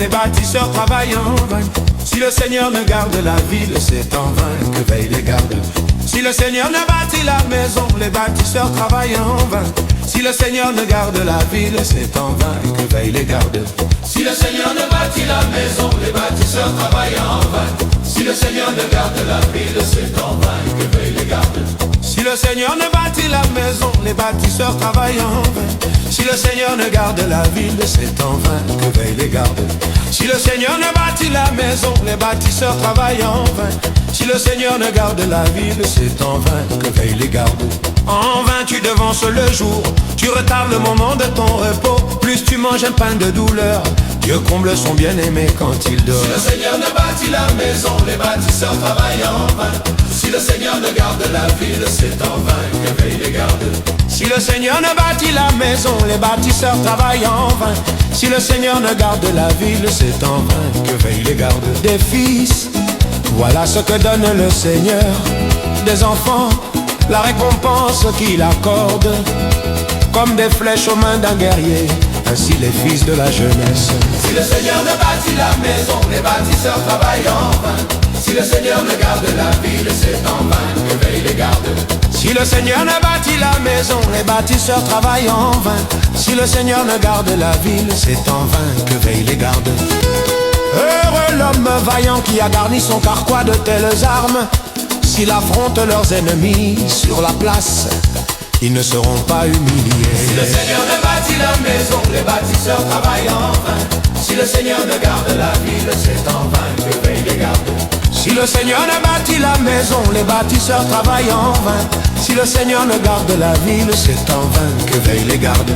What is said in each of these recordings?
les bâtisseurs travaillent en vain. Si le Seigneur ne garde la ville, c'est en vain que veillent les gardes. Si le Seigneur ne bâtit la maison, les bâtisseurs travaillent en vain. Si le Seigneur ne garde la ville, c'est en vain que veillent les gardes. Si le Seigneur ne bâtit la maison, les bâtisseurs travaillent en vain. Si le Seigneur ne garde la ville, c'est en vain que veillent les gardes. Si le Seigneur ne bâtit la maison, les bâtisseurs travaillent en vain. Si le Seigneur ne garde la ville, c'est en vain que veillent les gardes. Si le Seigneur ne bâtit la maison, les bâtisseurs travaillent en vain. Si le Seigneur ne garde la ville, c'est en vain que veillent les gardes. En vain tu devances le jour, tu retardes le moment de ton repos. Plus tu manges un pain de douleur, Dieu comble son bien-aimé quand il dort. Si le Seigneur ne bâtit la maison, les bâtisseurs travaillent en vain. Si le Seigneur ne garde la ville, c'est en vain que veillent les gardes. Si le Seigneur ne bâtit la maison, les bâtisseurs travaillent en vain. Si le Seigneur ne garde la ville, c'est en vain que veillent les gardes. Des fils, voilà ce que donne le Seigneur. Des enfants, la récompense qu'il accorde. Comme des flèches aux mains d'un guerrier, ainsi les fils de la jeunesse. Si le Seigneur ne bâtit la maison, les bâtisseurs travaillent en vain. Si le Seigneur ne garde la ville, c'est en vain que veillent les gardes. Si le Seigneur ne bâtit la maison, les bâtisseurs travaillent en vain. Si le Seigneur ne garde la ville, c'est en vain que veillent les gardes. Heureux l'homme vaillant qui a garni son carquois de telles armes. S'il affronte leurs ennemis sur la place, ils ne seront pas humiliés. Si le Seigneur ne bâtit la maison, les bâtisseurs travaillent en vain. Si le Seigneur ne garde la ville, c'est en vain que veillent les gardes. Si le Seigneur ne bâtit la maison, les bâtisseurs travaillent en vain. Si le Seigneur ne garde la ville, c'est en vain que veillent les gardes.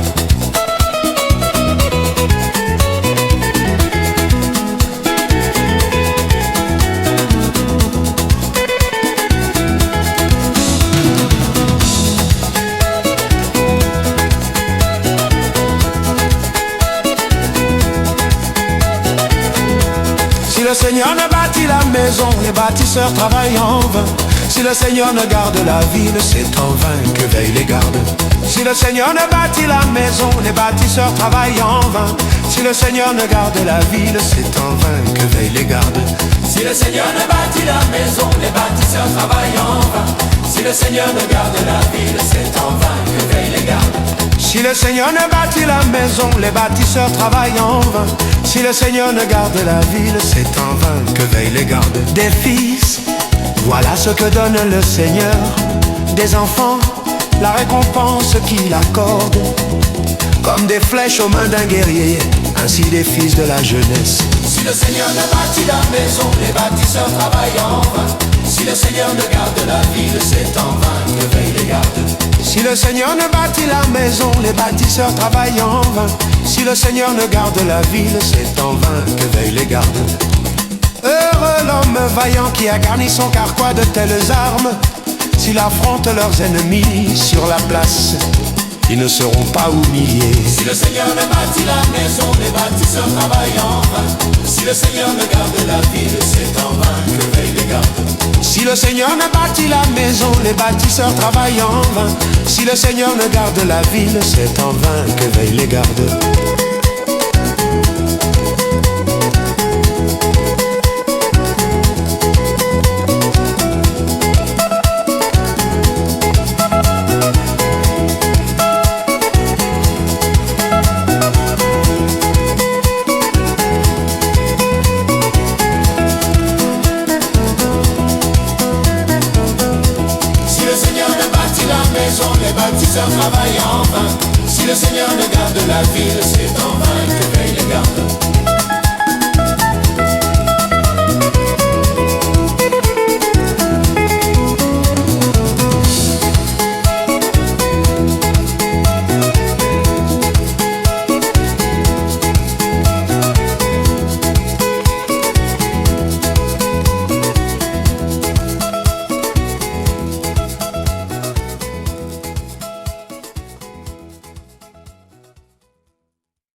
Si le Seigneur ne bâtit la maison, les bâtisseurs travaillent en vain. Si le Seigneur ne garde la ville, c'est en vain que veillent les gardes. Si le Seigneur ne bâtit la maison, les bâtisseurs travaillent en vain. Si le Seigneur ne garde la ville, c'est en vain que veillent les gardes. Si le Seigneur ne bâtit la maison, les bâtisseurs travaillent en vain. Si le Seigneur ne garde la ville, c'est en vain que veillent les gardes. Si le Seigneur ne bâtit la maison, les bâtisseurs travaillent en vain. Si le Seigneur ne garde la ville, c'est en vain que veillent les gardes. Des fils, voilà ce que donne le Seigneur. Des enfants, la récompense qu'il accorde. Comme des flèches aux mains d'un guerrier, ainsi des fils de la jeunesse. Si le Seigneur ne bâtit la maison, les bâtisseurs travaillent en vain. Si le Seigneur ne garde la ville, c'est en vain que veillent les gardes. Si le Seigneur ne bâtit la maison, les bâtisseurs travaillent en vain. Si le Seigneur ne garde la ville, c'est en vain que veillent les gardes. Heureux l'homme vaillant qui a garni son carquois de telles armes. S'il affronte leurs ennemis sur la place, ils ne seront pas humiliés. Si le Seigneur ne bâtit la maison, les bâtisseurs travaillent en vain. Si le Seigneur ne garde la ville, c'est en vain que veillent les gardes. Si le Seigneur ne bâtit la maison, les bâtisseurs travaillent en vain. Si le Seigneur ne garde la ville, c'est en vain que veillent les gardes.